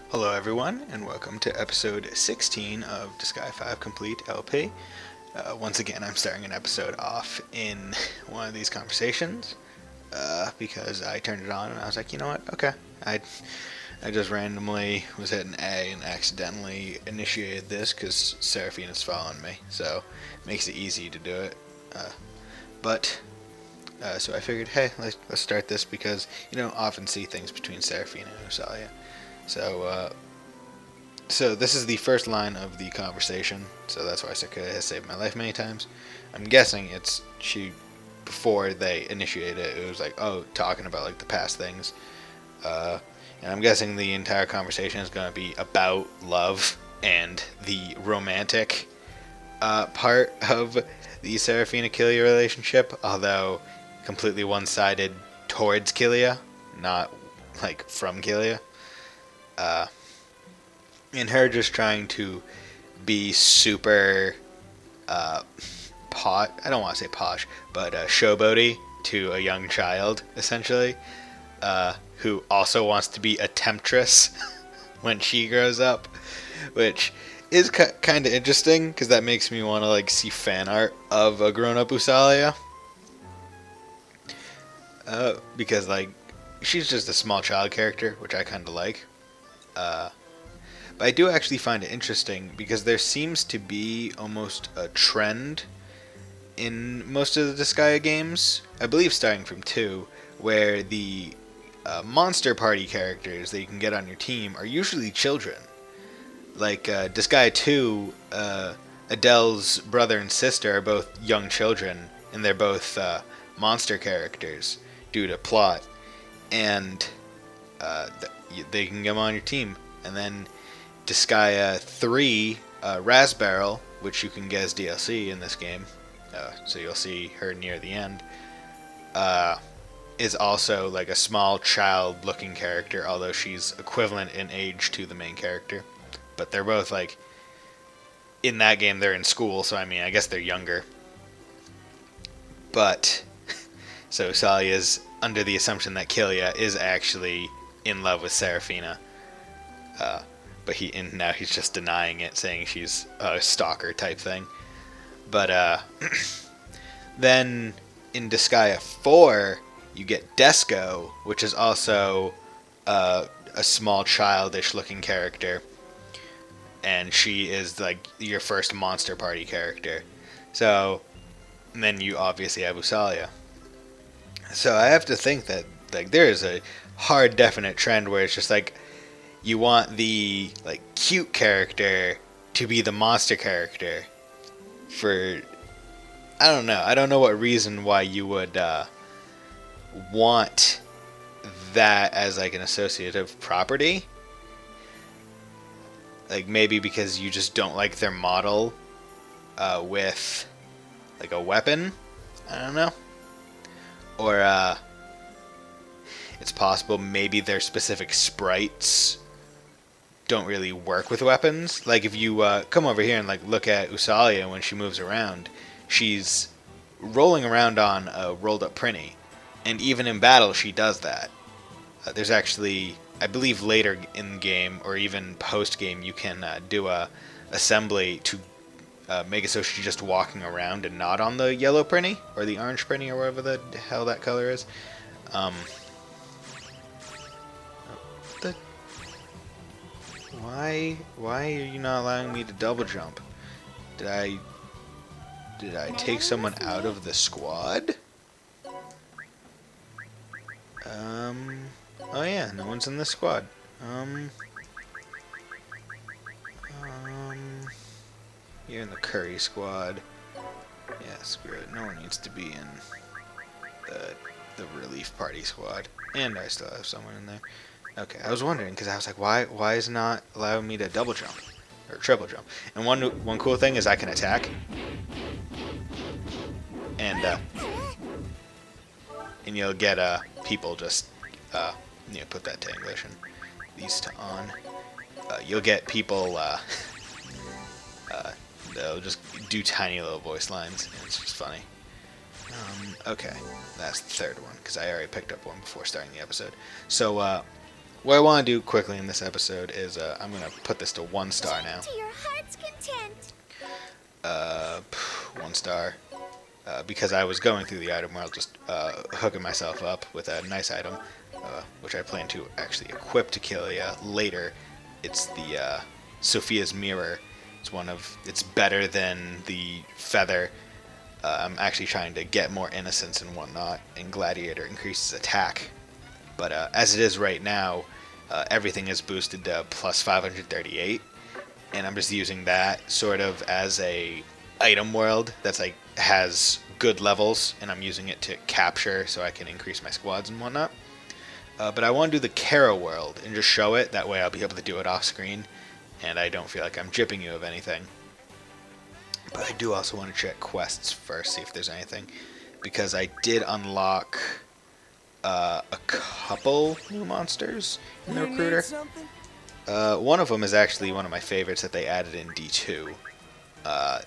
Hello everyone, and welcome to episode 16 of Disgaea 5 Complete LP. Once again, I'm starting an episode off in one of these conversations, because I turned it on and I was like, you know what, okay. I just randomly was hitting A and accidentally initiated this because Seraphina's following me, so it makes it easy to do it. So I figured, hey, let's start this because you don't often see things between Seraphina and Usalia. So this is the first line of the conversation, so that's why Sakura has saved my life many times. I'm guessing it's before they initiated it, it was like, oh, talking about like the past things. And I'm guessing the entire conversation is going to be about love and the romantic part of the Seraphina-Killia relationship, although completely one-sided towards Killia, not like from Killia. And her just trying to be super I don't want to say posh, but showboaty to a young child, essentially, who also wants to be a temptress when she grows up, which is kind of interesting because that makes me want to like see fan art of a grown-up Usalia, because like she's just a small child character, which I kind of like. But I do actually find it interesting because there seems to be almost a trend in most of the Disgaea games, I believe starting from 2, where the monster party characters that you can get on your team are usually children. Like Disgaea 2, Adele's brother and sister are both young children, and they're both monster characters due to plot, and they can get them on your team. And then Disgaea 3, Raspberry, which you can get as DLC in this game, so you'll see her near the end, is also like a small child-looking character, although she's equivalent in age to the main character. But they're both like, in that game they're in school, so I mean, I guess they're younger. But, so Salia's under the assumption that Killia is actually in love with Seraphina. But now he's just denying it, saying she's a stalker type thing. But then in Disgaea 4, you get Desco, which is also a small childish looking character, and she is like your first monster party character. So, and then you obviously have Usalia. So I have to think that like there is a hard, definite trend where it's just like, you want the like cute character to be the monster character for, I don't know what reason why you would want that as like an associative property. Like maybe because you just don't like their model with like a weapon, I don't know. Or it's possible maybe their specific sprites don't really work with weapons. Like if you come over here and like look at Usalia when she moves around, she's rolling around on a rolled up Prinny, and even in battle she does that. There's actually, I believe later in game or even post game, you can do a assembly to make it so she's just walking around and not on the yellow Prinny or the orange Prinny or whatever the hell that color is. Why are you not allowing me to double jump? Did I take someone out of the squad? Oh yeah, no one's in the squad. You're in the curry squad. Yeah, screw it. No one needs to be in the relief party squad. And I still have someone in there. Okay, I was wondering because I was like, why is it not allowing me to double jump or triple jump? And one cool thing is I can attack, and you'll get people just put that to English and these to on. You'll get people they'll just do tiny little voice lines, and it's just funny. Okay, that's the third one because I already picked up one before starting the episode. So what I want to do quickly in this episode is I'm going to put this to 1 star now. To your heart's content. 1 star. Because I was going through the item world just hooking myself up with a nice item, which I plan to actually equip to Killia later. It's the Sophia's Mirror. It's better than the Feather. I'm actually trying to get more innocence and whatnot, and Gladiator increases attack. But as it is right now, everything is boosted to plus 538, and I'm just using that sort of as a item world that's like has good levels, and I'm using it to capture so I can increase my squads and whatnot. But I want to do the Chara World and just show it. That way I'll be able to do it off screen, and I don't feel like I'm gypping you of anything. But I do also want to check quests first, see if there's anything, because I did unlock a couple new monsters in the recruiter. One of them is actually one of my favorites that they added in D2.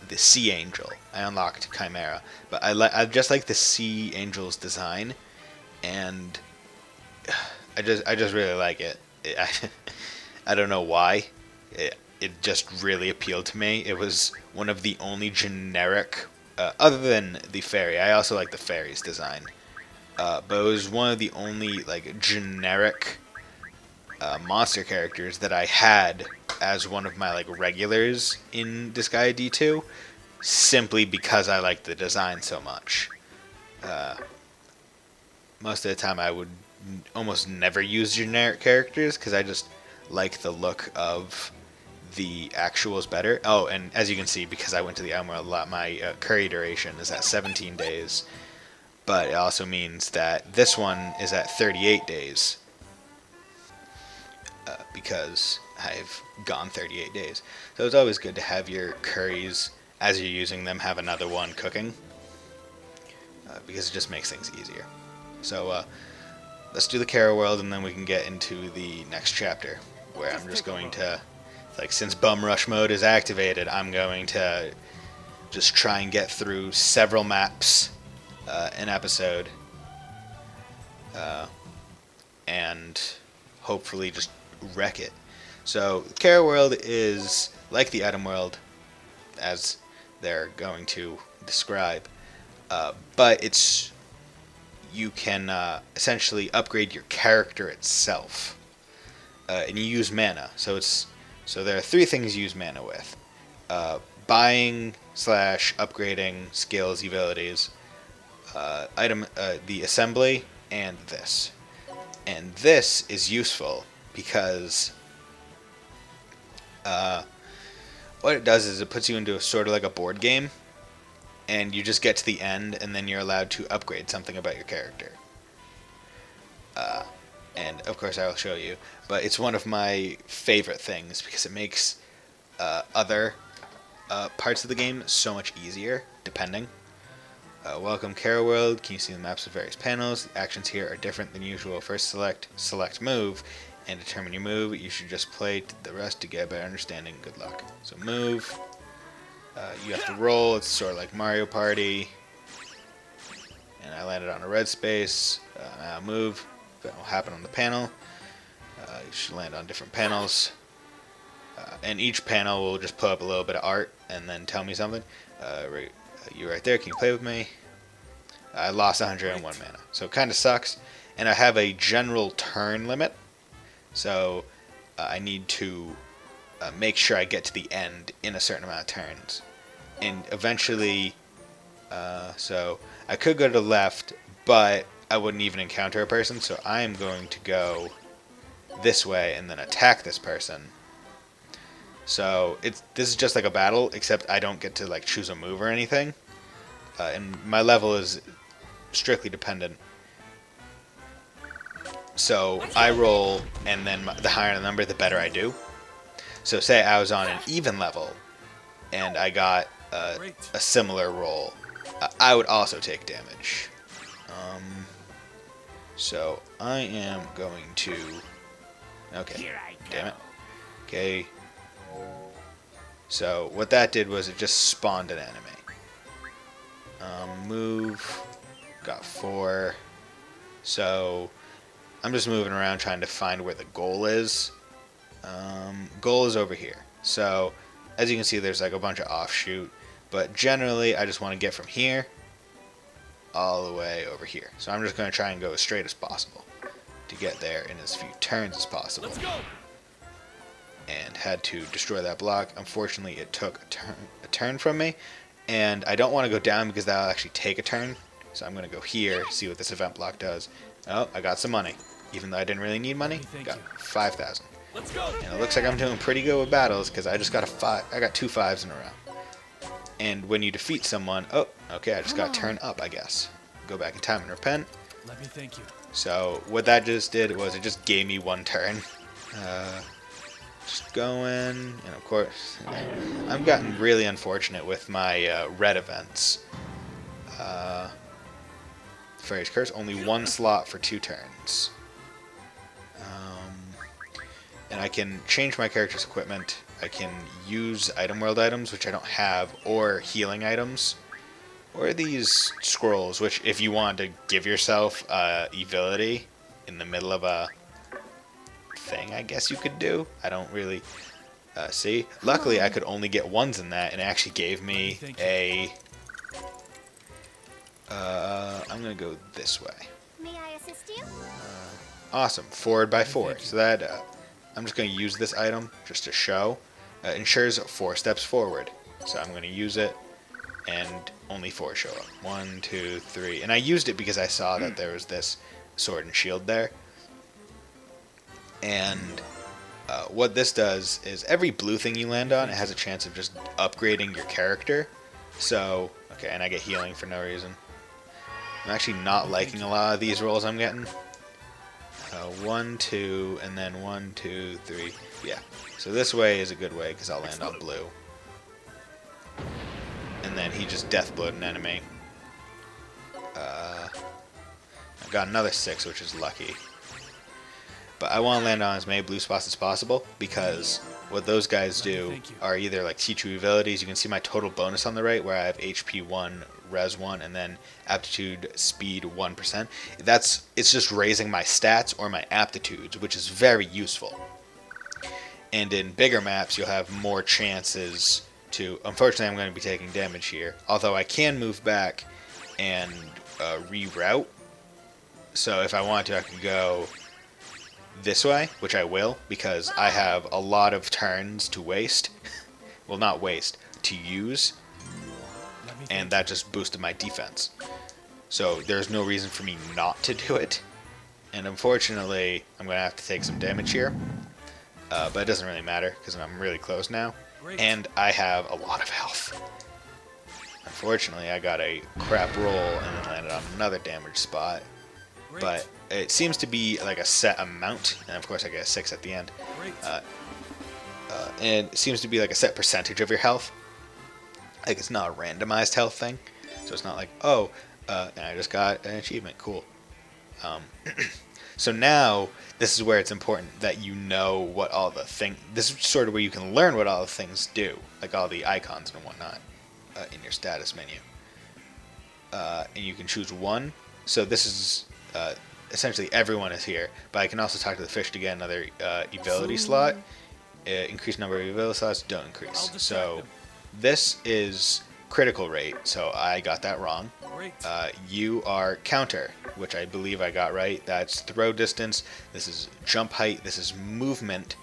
The Sea Angel. I unlocked Chimera, but I just like the Sea Angel's design, and I just really like it. I don't know why. It just really appealed to me. It was one of the only generic, other than the fairy. I also like the fairy's design, but it was one of the only like generic monster characters that I had as one of my like regulars in Disgaea D2, simply because I liked the design so much. Most of the time I would almost never use generic characters because I just like the look of the actuals better. Oh, and as you can see, because I went to the Elmer a lot, my curry duration is at 17 days, but it also means that this one is at 38 days. Because I've gone 38 days. So it's always good to have your curries, as you're using them, have another one cooking. Because it just makes things easier. So let's do the Chara World, and then we can get into the next chapter, where I'm just going to, like, since Bum Rush mode is activated, I'm going to just try and get through several maps an episode. And hopefully just wreck it. So Chara World is like the item world, as they're going to describe, but you can essentially upgrade your character itself, and you use mana. So there are 3 things you use mana with: buying / upgrading skills, abilities, the assembly, and this. And this is useful because what it does is it puts you into a sort of like a board game, and you just get to the end, and then you're allowed to upgrade something about your character. And of course I will show you, but it's one of my favorite things because it makes other parts of the game so much easier, depending. Welcome Chara World. Can you see the maps of various panels? The actions here are different than usual. First select move, and determine your move. You should just play the rest to get a better understanding. Good luck. So move. You have to roll. It's sort of like Mario Party. And I landed on a red space. Now move. That will happen on the panel. You should land on different panels. And each panel will just put up a little bit of art and then tell me something. You right there, can you play with me? I lost 101 mana, so it kind of sucks. And I have a general turn limit, so I need to make sure I get to the end in a certain amount of turns. And eventually, so I could go to the left, but I wouldn't even encounter a person, so I am going to go this way and then attack this person. So this is just like a battle, except I don't get to like choose a move or anything, and my level is strictly dependent. So I roll, and then the higher the number, the better I do. So say I was on an even level, and I got a similar roll, I would also take damage. So I am going to. Okay, damn it. Okay. So what that did was it just spawned an enemy. Move, got 4. So I'm just moving around trying to find where the goal is. Goal is over here. So, as you can see, there's like a bunch of offshoot. But generally, I just want to get from here all the way over here. So I'm just going to try and go as straight as possible to get there in as few turns as possible. Let's go. And had to destroy that block. Unfortunately, it took a turn from me. And I don't want to go down because that'll actually take a turn. So I'm going to go here, see what this event block does. Oh, I got some money. Even though I didn't really need money, got 5,000. Let's go. And it looks like I'm doing pretty good with battles because I just got I got 2 5s in a row. And when you defeat someone, oh, okay, I just got to turn up, I guess. Go back in time and repent. Let me thank you. So what that just did was it just gave me 1 turn. Just going, and of course, I've gotten really unfortunate with my red events. Fairy's Curse, only 1 slot for 2 turns. And I can change my character's equipment. I can use item world items, which I don't have, or healing items, or these scrolls, which if you want to give yourself ability in the middle of a thing, I guess you could do. I don't really see. Luckily, I could only get 1s in that, and it actually gave me a... I'm going to go this way. May I assist you? Awesome. Forward by 4. So that... I'm just going to use this item just to show. Ensures 4 steps forward. So I'm going to use it, and only 4 show up. 1, 2, 3. And I used it because I saw that there was this sword and shield there. And what this does is every blue thing you land on, it has a chance of just upgrading your character. So, okay, and I get healing for no reason. I'm actually not liking a lot of these rolls I'm getting. 1, 2, and then 1, 2, 3. Yeah. So this way is a good way because I'll land on blue. And then he just deathblowed an enemy. I've got another 6, which is lucky. But I want to land on as many blue spots as possible because what those guys do are either like teach you abilities. You can see my total bonus on the right where I have HP 1, Res 1, and then aptitude speed 1%. It's just raising my stats or my aptitudes, which is very useful. And in bigger maps, you'll have more chances to... Unfortunately, I'm going to be taking damage here. Although I can move back and reroute. So if I want to, I can go this way, which I will, because I have a lot of turns to waste. Well, not waste, to use. And that just boosted my defense. So there's no reason for me not to do it. And unfortunately, I'm going to have to take some damage here. But it doesn't really matter, because I'm really close now. And I have a lot of health. Unfortunately, I got a crap roll and then landed on another damage spot. But it seems to be like a set amount. And of course, I get a 6 at the end. And it seems to be like a set percentage of your health. Like, it's not a randomized health thing. So it's not like, oh, and I just got an achievement. Cool. So now, this is where it's important that you know what all the things... This is sort of where you can learn what all the things do. Like all the icons and whatnot in your status menu. And you can choose one. So this is... essentially everyone is here. But I can also talk to the fish to get another ability slot. Increase number of ability slots, don't increase. So... This is critical rate, so I got that wrong. You are counter, which I believe I got right. That's throw distance. This is jump height. This is movement.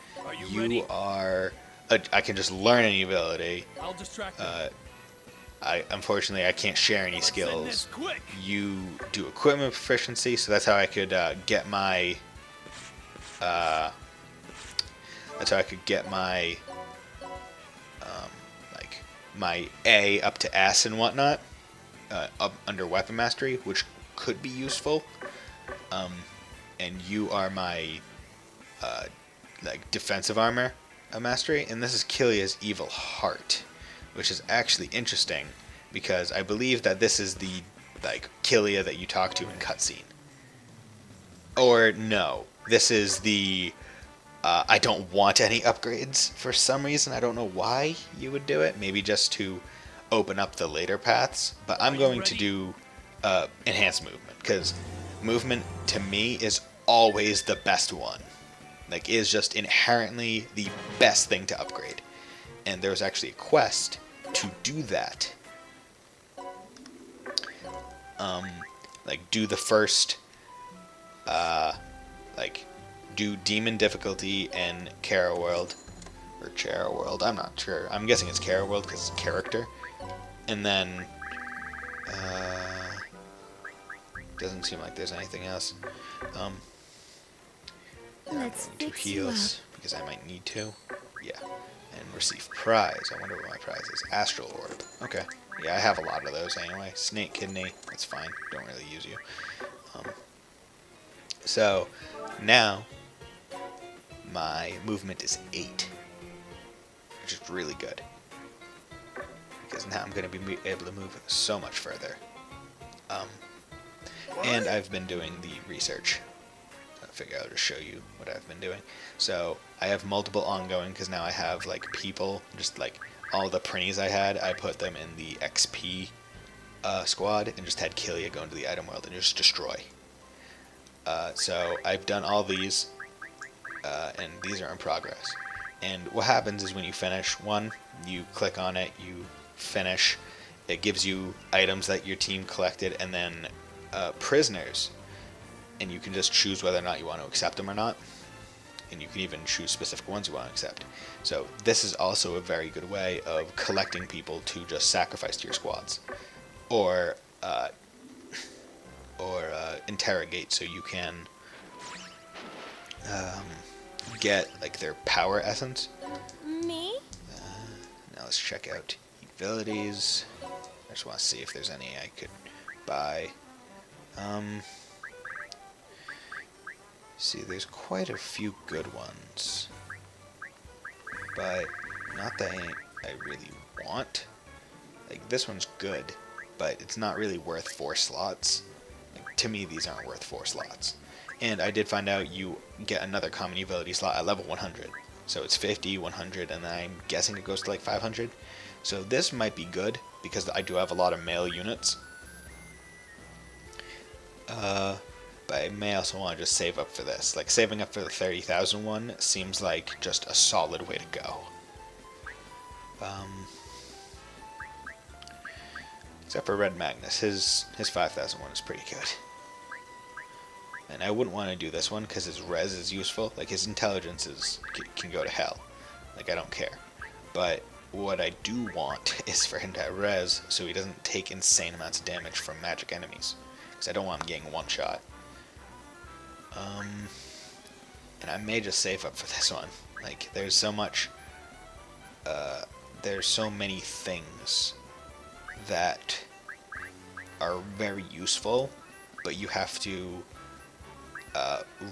You are... I can just learn any ability. Unfortunately, I can't share any skills. You do equipment proficiency, so that's how I could get my... that's how I could get my... my A up to S and whatnot, up under weapon mastery, which could be useful. And you are my like defensive armor mastery, and this is Kilia's evil heart, which is actually interesting because I believe that this is the like Kilia that you talk to in cutscene. Or no, this is the I don't want any upgrades for some reason. I don't know why you would do it. Maybe just to open up the later paths. But I'm going to do enhanced movement. Because movement, to me, is always the best one. Like, it is just inherently the best thing to upgrade. And there was actually a quest to do that. Like, do the first, like, do Demon difficulty in Chara World. Or Chara World, I'm not sure. I'm guessing it's Chara World because it's character. And then, doesn't seem like there's anything else. Let's to fix you heals because I might need to. Yeah. And receive prize. I wonder what my prize is. Astral Orb. Okay. Yeah, I have a lot of those anyway. Snake Kidney. That's fine. Don't really use you. So, now, my movement is 8. Which is really good. Because now I'm going to be able to move so much further. And I've been doing the research. I'll figure out to show you what I've been doing. So I have multiple ongoing because now I have like people, just like all the printies I had, I put them in the XP squad and just had Killia go into the item world and just destroy. So I've done all these, and these are in progress. And what happens is when you finish one, you click on it, you finish, it gives you items that your team collected, and then prisoners, and you can just choose whether or not you want to accept them or not, and you can even choose specific ones you want to accept. So this is also a very good way of collecting people to just sacrifice to your squads, or interrogate, so you can get like their power essence. Me? Now let's check out abilities. I just want to see if there's any I could buy. See, there's quite a few good ones, but not that I really want. Like, this one's good, but it's not really worth 4 slots. Like, to me, these aren't worth 4 slots. And I did find out you get another common ability slot at level 100. So it's 50, 100, and then I'm guessing it goes to like 500. So this might be good, because I do have a lot of male units. But I may also want to just save up for this. Like, saving up for the 30,000 one seems like just a solid way to go. Except for Red Magnus, his 5,000 one is pretty good. And I wouldn't want to do this one because his res is useful. Like, his intelligence can go to hell. Like, I don't care. But what I do want is for him to have res so he doesn't take insane amounts of damage from magic enemies. Because I don't want him getting one shot. And I may just save up for this one. Like, there's so much, there's so many things that are very useful, but you have to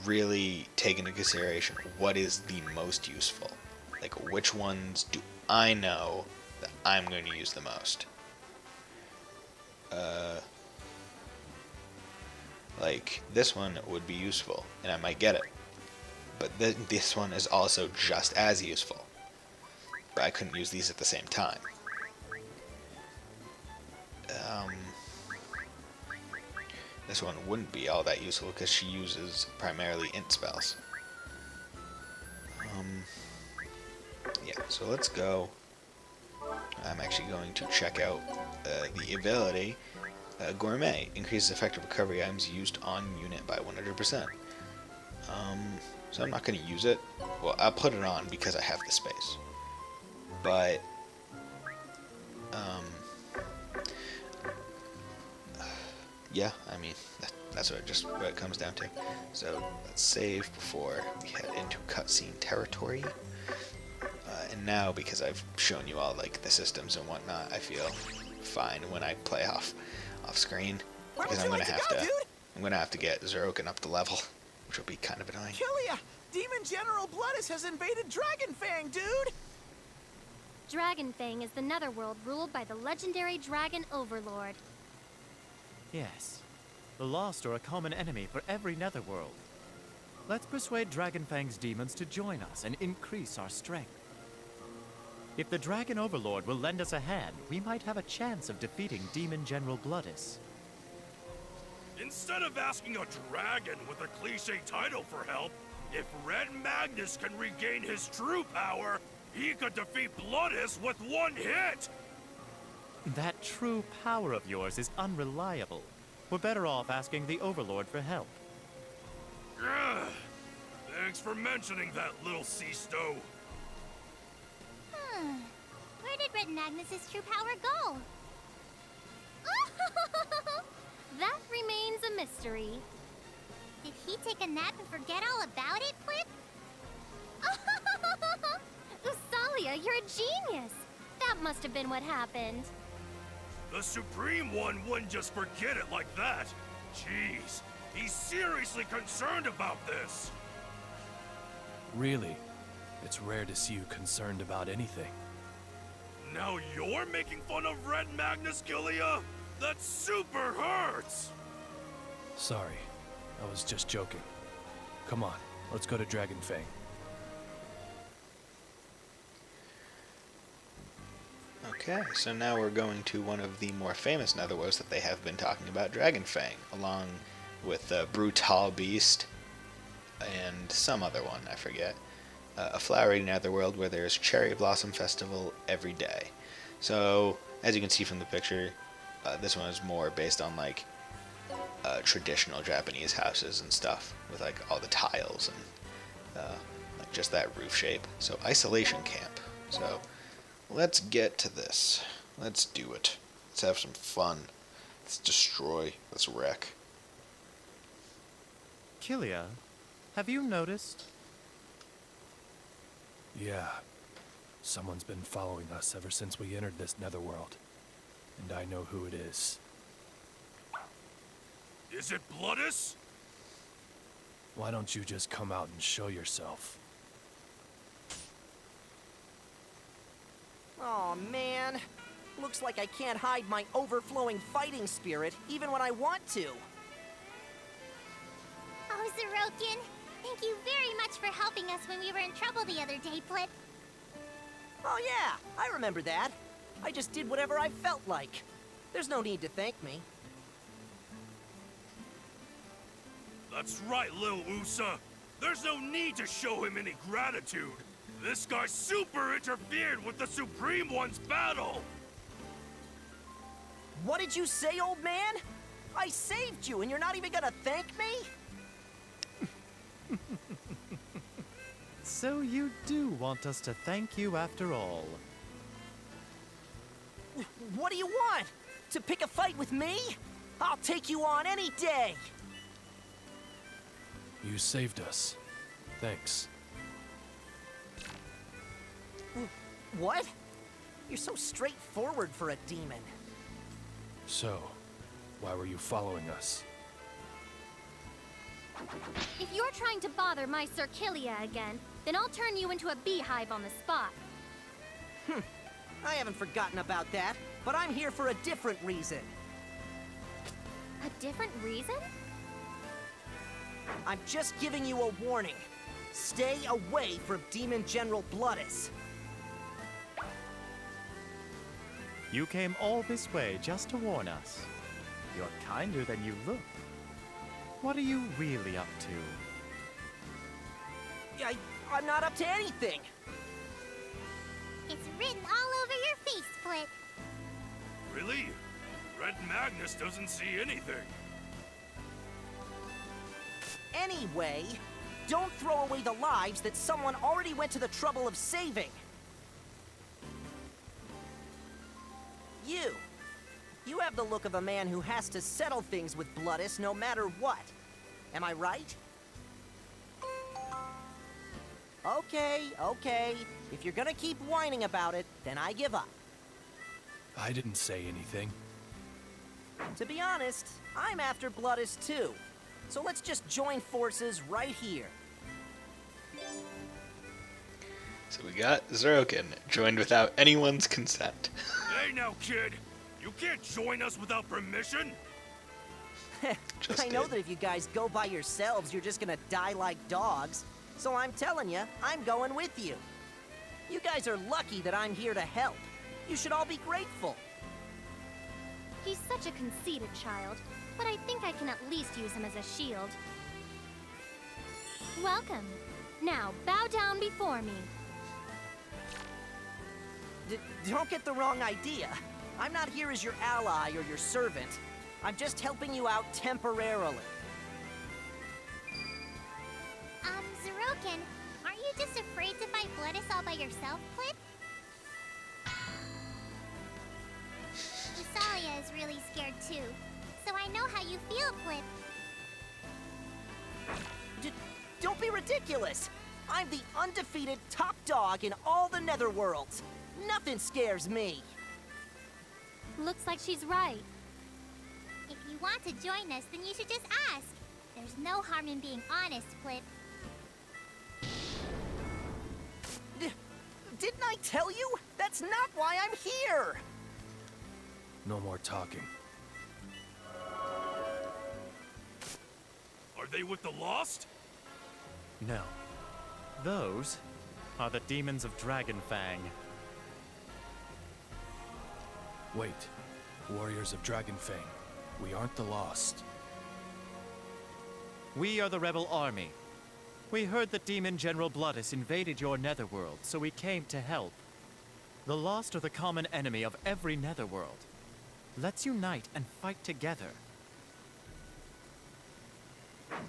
really take into consideration what is the most useful. Like, which ones do I know that I'm going to use the most? Like, this one would be useful, and I might get it. But this one is also just as useful. But I couldn't use these at the same time. This one wouldn't be all that useful because she uses primarily int spells. Yeah, so let's go. I'm actually going to check out the ability. Gourmet increases effective recovery items used on unit by 100%. So I'm not going to use it. Well, I'll put it on because I have the space. But yeah, I mean that's what it comes down to. So let's save before we head into cutscene territory. And now, because I've shown you all like the systems and whatnot, I feel fine when I play off screen, because I'm gonna have to get Zeroken up the level, which will be kind of annoying. Killia! Demon General Bloodus has invaded Dragonfang, dude! Dragonfang is the netherworld ruled by the legendary Dragon Overlord. Yes. The Lost are a common enemy for every netherworld. Let's persuade Dragonfang's demons to join us and increase our strength. If the Dragon Overlord will lend us a hand, we might have a chance of defeating Demon General Bloodus. Instead of asking a dragon with a cliché title for help, if Red Magnus can regain his true power, he could defeat Bloodus with one hit! That true power of yours is unreliable. We're better off asking the Overlord for help. Ugh. Thanks for mentioning that, little Seastow. Where did Red Magnus's true power go? That remains a mystery. Did he take a nap and forget all about it, Flip? Usalia, you're a genius! That must have been what happened. The Supreme One wouldn't just forget it like that. Jeez, he's seriously concerned about this. Really? It's rare to see you concerned about anything. Now you're making fun of Red Magnus, Gilia? That super hurts! Sorry, I was just joking. Come on, let's go to Dragonfang. Okay, so now we're going to one of the more famous netherworlds that they have been talking about, Dragonfang, along with the Brutal Beast and some other one, I forget. A flowery netherworld where there's Cherry Blossom Festival every day. So, as you can see from the picture, this one is more based on like traditional Japanese houses and stuff, with like all the tiles and like just that roof shape. So, isolation camp. So, let's get to this. Let's do it. Let's have some fun. Let's destroy. Let's wreck. Kilia, have you noticed? Yeah. Someone's been following us ever since we entered this netherworld. And I know who it is. Is it Bloodus? Why don't you just come out and show yourself? Aw, man. Looks like I can't hide my overflowing fighting spirit, even when I want to. Oh, Zerokin, thank you very much for helping us when we were in trouble the other day, Flip. Oh yeah, I remember that. I just did whatever I felt like. There's no need to thank me. That's right, Lil Usa. There's no need to show him any gratitude. This guy super interfered with the Supreme One's battle. What did you say, old man? I saved you and you're not even gonna thank me? So you do want us to thank you after all. What do you want? To pick a fight with me? I'll take you on any day. You saved us. Thanks. What? You're so straightforward for a demon. So, why were you following us? If you're trying to bother my Sir Kilia again, then I'll turn you into a beehive on the spot. I haven't forgotten about that, but I'm here for a different reason. A different reason? I'm just giving you a warning. Stay away from Demon General Bloodus. You came all this way just to warn us. You're kinder than you look. What are you really up to? I'm not up to anything. It's written all over your face, Flip. Really? Red Magnus doesn't see anything. Anyway, don't throw away the lives that someone already went to the trouble of saving. You have the look of a man who has to settle things with Bloodus no matter what. Am I right? Okay. If you're gonna keep whining about it, then I give up. I didn't say anything. To be honest, I'm after Bloodus too. So let's just join forces right here. So we got Zerokin, joined without anyone's consent. Hey now, kid. You can't join us without permission. Just I know did. that if you guys go by yourselves, you're just gonna die like dogs. So I'm telling you, I'm going with you. You guys are lucky that I'm here to help. You should all be grateful. He's such a conceited child. but I think I can at least use him as a shield. Welcome. Now, bow down before me. Don't get the wrong idea. I'm not here as your ally or your servant. I'm just helping you out temporarily. Zeroken, aren't you just afraid to fight Bloodus all by yourself, Clip? Usalia is really scared too, so I know how you feel, Clip. Don't be ridiculous! I'm the undefeated top dog in all the Netherworlds. Nothing scares me. Looks like she's right. If you want to join us, then you should just ask. There's no harm in being honest, Clip. Didn't I tell you? That's not why I'm here! No more talking. Are they with the Lost? No. Those are the demons of Dragonfang. Wait. Warriors of Dragonfang. We aren't the Lost. We are the rebel army. We heard that Demon General Bloodus invaded your netherworld, so we came to help. The Lost are the common enemy of every netherworld. Let's unite and fight together.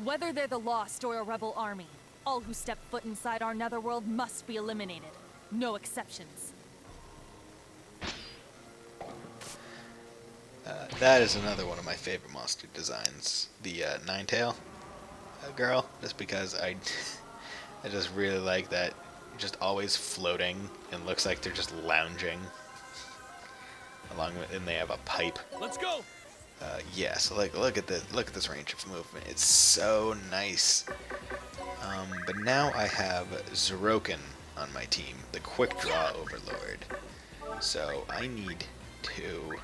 Whether they're the Lost or a rebel army, all who step foot inside our netherworld must be eliminated. No exceptions. That is another one of my favorite monster designs. The Ninetail girl, just because I just really like that, just always floating and looks like they're just lounging along with, and they have a pipe. Let's go! Yeah, so like look at this range of movement. It's so nice. But now I have Zeroken on my team, the quick draw overlord. So I need to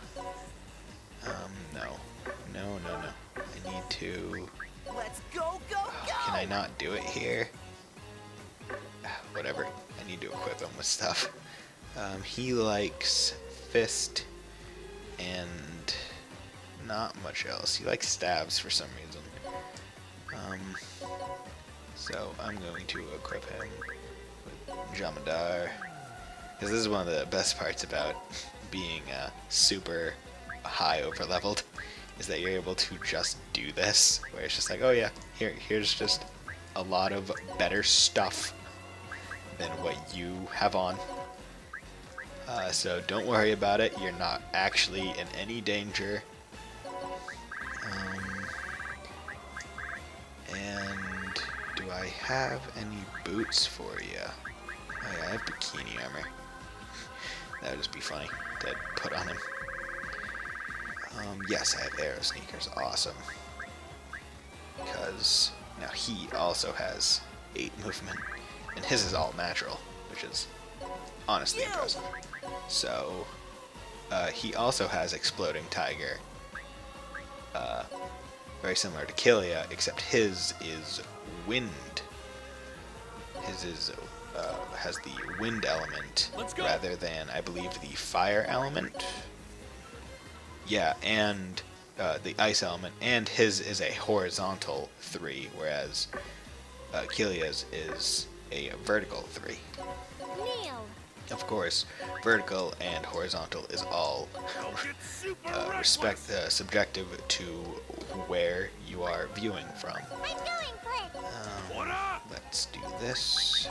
no. I need to. Let's go, go, go! Can I not do it here? Whatever. I need to equip him with stuff. He likes fist and not much else. He likes stabs for some reason. So I'm going to equip him with Jamadar. Because this is one of the best parts about being super high over leveled, is that you're able to just do this, where it's just like, oh yeah, here's just a lot of better stuff than what you have on. So don't worry about it, you're not actually in any danger. And do I have any boots for you? Oh yeah, I have bikini armor. That would just be funny to put on him. Yes, I have arrow sneakers. Awesome. Because now he also has 8 movement, and his is all natural, which is honestly impressive. So he also has exploding tiger, very similar to Killia, except his is wind. His is has the wind element rather than, I believe, the fire element. Yeah, and the ice element, and his is a horizontal 3, whereas Killia's is a vertical 3. Neil! Of course, vertical and horizontal is all subjective to where you are viewing from. I'm going, Clip! Let's do this.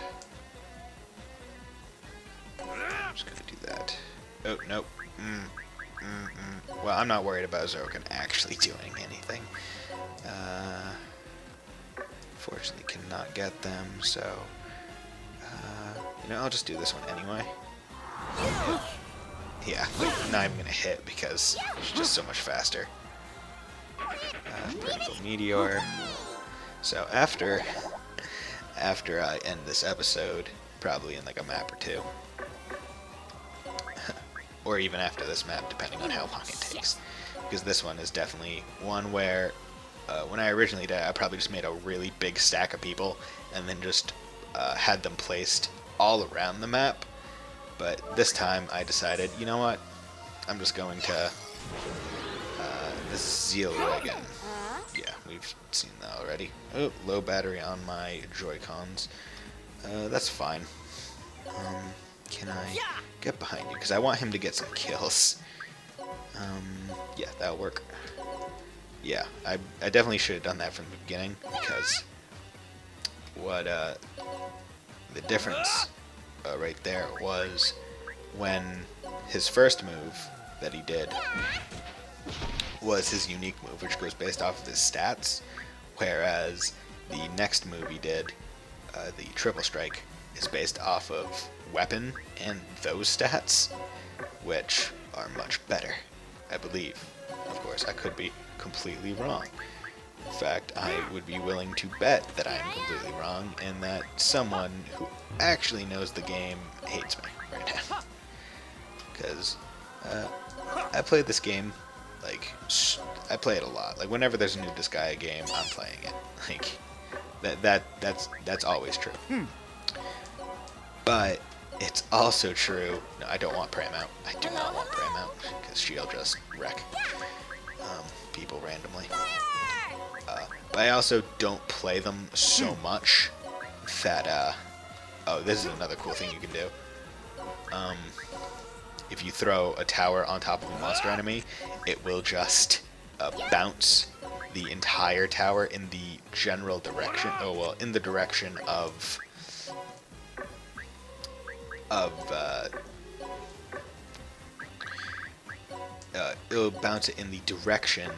I'm just gonna do that. Oh, nope. Well, I'm not worried about Zeroken actually doing anything. Fortunately, cannot get them, so I'll just do this one anyway. Yeah, not even gonna hit because it's just so much faster. Vertical meteor. So after I end this episode, probably in like a map or 2. Or even after this map, depending on how long it takes. Because this one is definitely one where, when I originally did it, I probably just made a really big stack of people, and then just had them placed all around the map. But this time I decided, you know what, I'm just going to Zealwagon. Yeah, we've seen that already. Oh, low battery on my Joy-Cons. That's fine. Can I get behind you? Because I want him to get some kills. Yeah, that'll work. Yeah, I definitely should have done that from the beginning, because what the difference right there was when his first move that he did was his unique move, which goes based off of his stats, whereas the next move he did, the triple strike, is based off of weapon and those stats, which are much better, I believe. Of course, I could be completely wrong. In fact, I would be willing to bet that I'm completely wrong and that someone who actually knows the game hates me right now. Because I played this game, like, I play it a lot. Like, whenever there's a new Disgaea game, I'm playing it. Like, that's always true. But it's also true. No, I don't want Pram out. I do not want Pram out, because she'll just wreck people randomly. But I also don't play them so much that, oh, this is another cool thing you can do. If you throw a tower on top of a monster enemy, it will just bounce the entire tower in the general direction, oh well, in the direction of it'll bounce it in the direction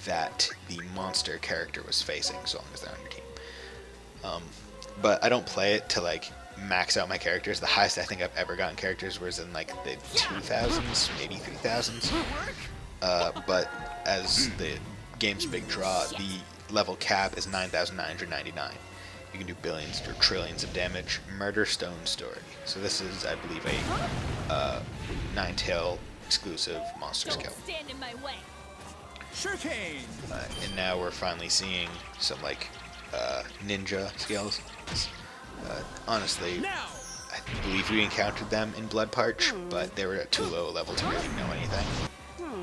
that the monster character was facing, so long as they're on your team. But I don't play it to like max out my characters. The highest I think I've ever gotten characters was in like the 2000s, maybe 3000s. But as the game's big draw, the level cap is 9,999. You can do billions or trillions of damage. Murder Stone Story. So this is, I believe, a Ninetale exclusive monster skill. Stand in my way. And now we're finally seeing some like ninja skills. Honestly, I believe we encountered them in Blood Parch, but they were at too low a level to really know anything.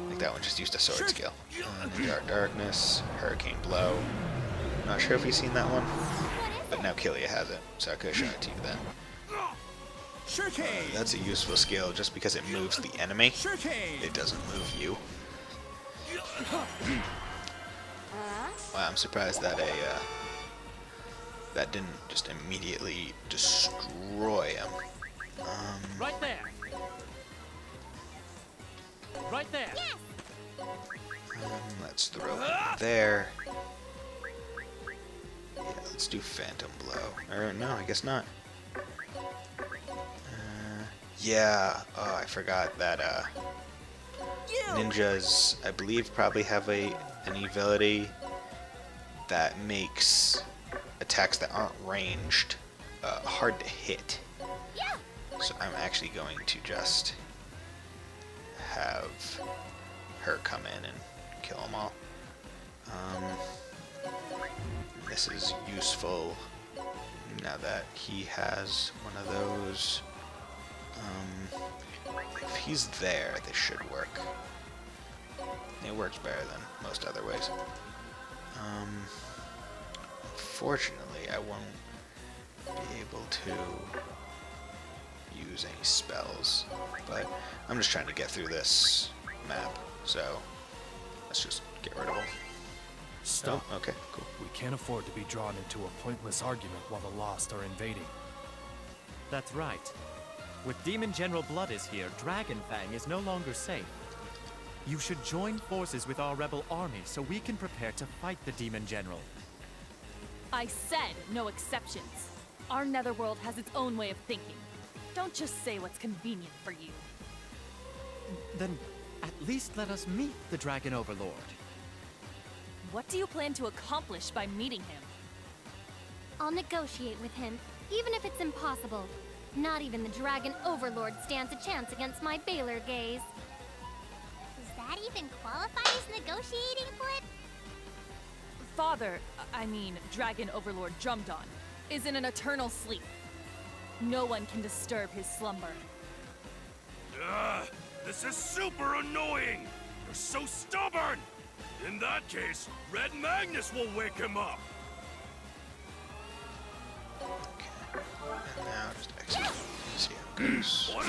Like that one just used a sword skill. Ninja Darkness, Hurricane Blow. Not sure if you've seen that one, but now Killia has it, so I could have shown it to you then. That's a useful skill just because it moves the enemy. It doesn't move you. Wow, I'm surprised that that didn't just immediately destroy him. Right there. Right there. Let's throw him there. Yeah, let's do Phantom Blow. Or no, I guess not. Yeah. Oh, I forgot that ninjas, I believe, probably have an ability that makes attacks that aren't ranged hard to hit. So I'm actually going to just have her come in and kill them all. This is useful now that he has one of those. If he's there, this should work. It works better than most other ways. Unfortunately, I won't be able to use any spells, but I'm just trying to get through this map, so let's just get rid of them. Stop. Oh, okay, cool. We can't afford to be drawn into a pointless argument while the Lost are invading. That's right. With Demon General Bloodis here, Dragonfang is no longer safe. You should join forces with our rebel army so we can prepare to fight the Demon General. I said no exceptions. Our netherworld has its own way of thinking. Don't just say what's convenient for you. Then at least let us meet the Dragon Overlord. What do you plan to accomplish by meeting him? I'll negotiate with him, even if it's impossible. Not even the Dragon Overlord stands a chance against my Baylor gaze. Does that even qualify as negotiating for it? Father, I mean Dragon Overlord Drumdon, is in an eternal sleep. No one can disturb his slumber. Ugh, this is super annoying! You're so stubborn! In that case, Red Magnus will wake him up. Okay. And now just execute. See how it goes. What?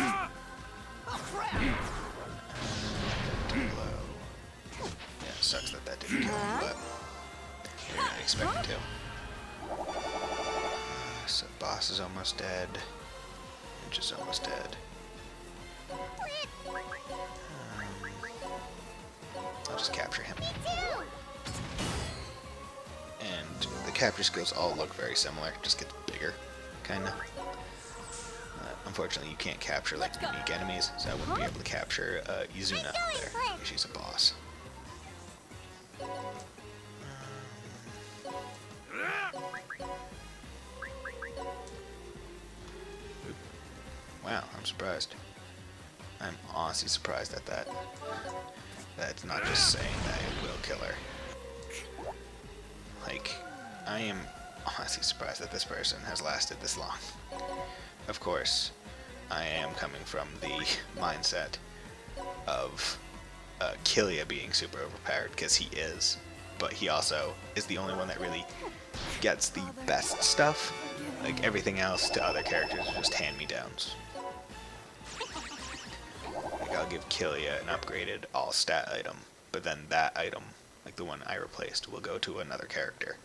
Oh, crap! Low. Yeah, it sucks that didn't kill him, but we didn't expect it to. So boss is almost dead. Inch is almost dead. I'll just capture him. And the capture skills all look very similar, just gets bigger, kinda. Unfortunately, you can't capture like unique enemies, so I wouldn't be able to capture Izuna there, because she's a boss. Wow, I'm surprised. I'm honestly surprised at that. That's not just saying that it will kill her. Like, I am honestly surprised that this person has lasted this long. Of course, I am coming from the mindset of Killia being super overpowered, because he is, but he also is the only one that really gets the best stuff. Like, everything else to other characters is just hand-me-downs. Like, I'll give Killia an upgraded all-stat item, but then that item, like the one I replaced, will go to another character.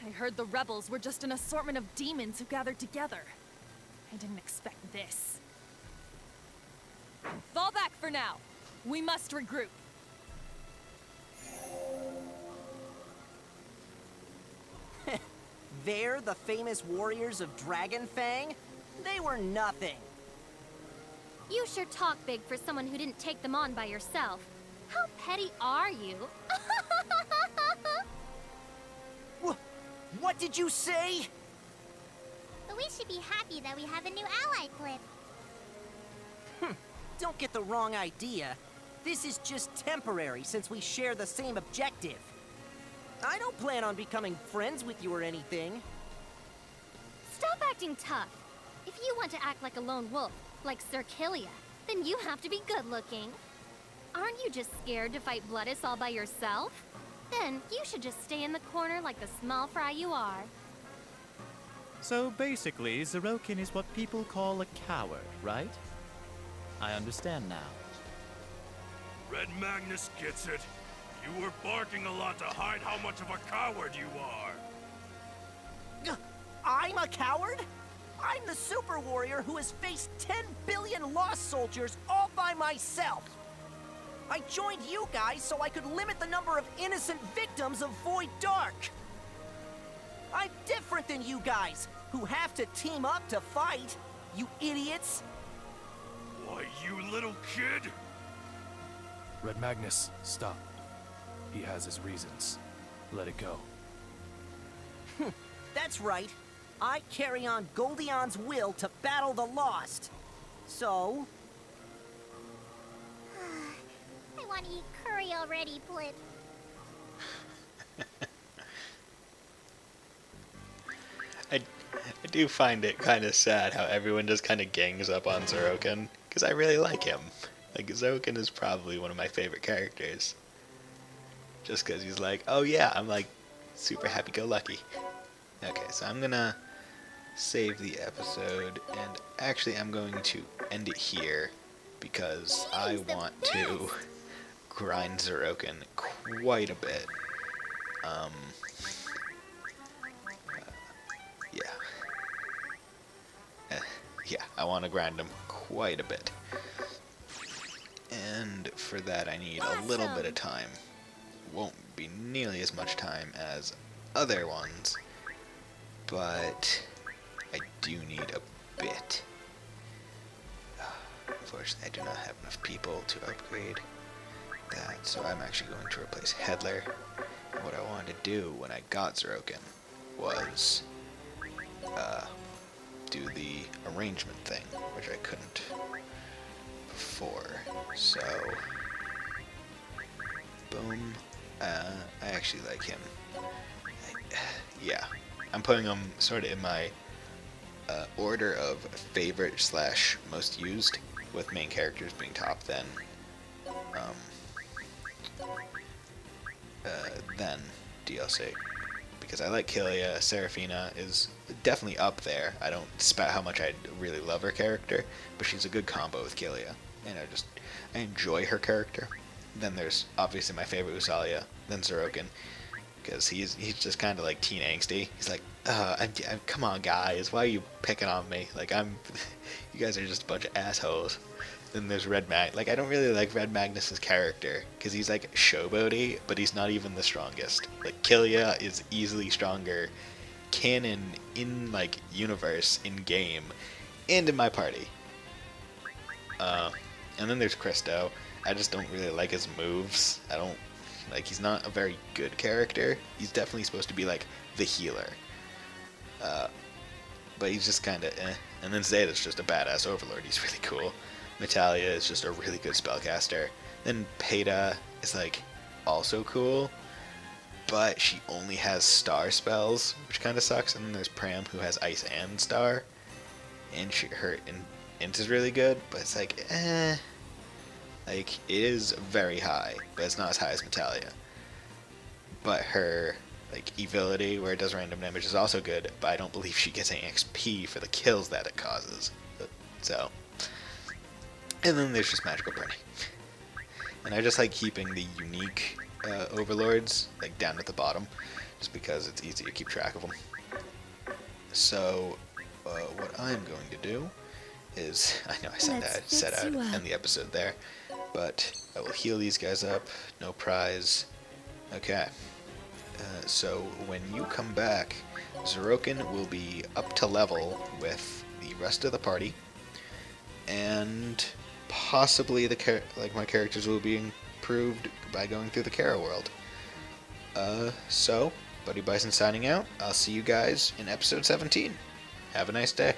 I heard the rebels were just an assortment of demons who gathered together. I didn't expect this. Fall back for now. We must regroup. They're the famous warriors of Dragonfang? They were nothing. You sure talk big for someone who didn't take them on by yourself. How petty are you? What did you say? But we should be happy that we have a new ally, Clip. Don't get the wrong idea. This is just temporary since we share the same objective. I don't plan on becoming friends with you or anything. Stop acting tough. If you want to act like a lone wolf, like Sir Killia, then you have to be good-looking. Aren't you just scared to fight Bloodus all by yourself? Then you should just stay in the corner like the small fry you are. So basically, Zerokin is what people call a coward, right? I understand now. Red Magnus gets it. You were barking a lot to hide how much of a coward you are. I'm a coward? I'm the super warrior who has faced 10 billion lost soldiers all by myself. I joined you guys so I could limit the number of innocent victims of Void Dark. I'm different than you guys, who have to team up to fight. You idiots. Why, you little kid? Red Magnus, stop. He has his reasons. Let it go. That's right. I carry on Goldion's will to battle the Lost. So... I want to eat curry already, Blip. I do find it kind of sad how everyone just kind of gangs up on Zerokin, because I really like him. Like, Zerokin is probably one of my favorite characters. Just because he's like, oh yeah, I'm like super happy-go-lucky. Okay, so I'm gonna save the episode, and actually I'm going to end it here, because I want to grind Zerokin quite a bit. Yeah, I want to grind him quite a bit. And for that I need a little bit of time. Won't be nearly as much time as other ones, but I do need a bit. Unfortunately, I do not have enough people to upgrade that, so I'm actually going to replace Headler. And what I wanted to do when I got Zerokin was do the arrangement thing, which I couldn't before. So, boom. I actually like him. Yeah, I'm putting him sort of in my order of favorite slash most used, with main characters being top, then than DLC. Because I like Killia. Seraphina is definitely up there. I don't spout how much I really love her character, but she's a good combo with Killia. And I enjoy her character. Then there's obviously my favorite Usalia, then Zeroken. Because he's just kind of like teen angsty. He's like, come on guys, why are you picking on me? Like you guys are just a bunch of assholes. Then there's Red Mag. Like I don't really like Red Magnus's character because he's like showboaty, but he's not even the strongest. Like Killia is easily stronger, canon in like universe in game, and in my party. And then there's Christo. I just don't really like his moves. He's not a very good character. He's definitely supposed to be like the healer. But he's just kind of eh. And then Zeta's just a badass overlord. He's really cool. Natalia is just a really good spellcaster. Then Peta is like also cool, but she only has star spells, which kind of sucks. And then there's Pram, who has ice and star, and her int is really good, but it's like eh. Like, it is very high, but it's not as high as Natalia. But her, like, evility, where it does random damage, is also good, but I don't believe she gets any XP for the kills that it causes. So. And then there's just Magical Printing. And I just like keeping the unique overlords, like, down at the bottom, just because it's easy to keep track of them. So, what I'm going to do is, I know I said I'd end the episode there, but I will heal these guys up, no prize. Okay, so when you come back, Zeroken will be up to level with the rest of the party, and possibly my characters will be improved by going through the Chara World. So, Buddy Bison signing out. I'll see you guys in episode 17. Have a nice day.